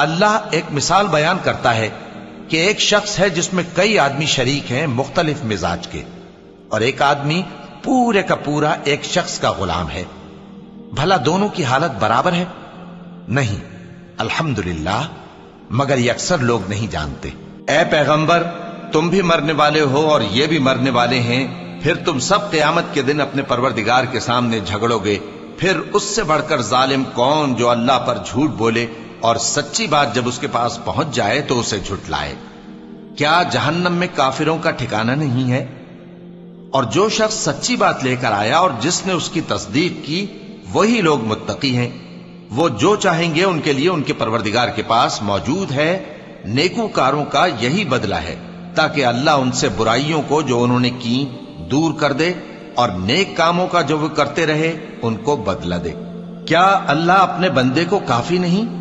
اللہ ایک مثال بیان کرتا ہے کہ ایک شخص ہے جس میں کئی آدمی شریک ہیں مختلف مزاج کے، اور ایک آدمی پورے کا پورا ایک شخص کا غلام ہے۔ بھلا دونوں کی حالت برابر ہے؟ نہیں، الحمدللہ، مگر یہ اکثر لوگ نہیں جانتے۔ اے پیغمبر، تم بھی مرنے والے ہو اور یہ بھی مرنے والے ہیں، پھر تم سب قیامت کے دن اپنے پروردگار کے سامنے جھگڑو گے، پھر اس سے بڑھ کر ظالم کون جو اللہ پر جھوٹ بولے اور سچی بات جب اس کے پاس پہنچ جائے تو اسے جھٹلائے۔ کیا جہنم میں کافروں کا ٹھکانہ نہیں ہے؟ اور جو شخص سچی بات لے کر آیا اور جس نے اس کی تصدیق کی، وہی لوگ متقی ہیں۔ وہ جو چاہیں گے ان کے لیے ان کے پروردگار کے پاس موجود ہے۔ نیکوکاروں کا یہی بدلہ ہے، تاکہ اللہ ان سے برائیوں کو جو انہوں نے کی دور کر دے، اور نیک کاموں کا جو وہ کرتے رہے ان کو بدلہ دے۔ کیا اللہ اپنے بندے کو کافی نہیں؟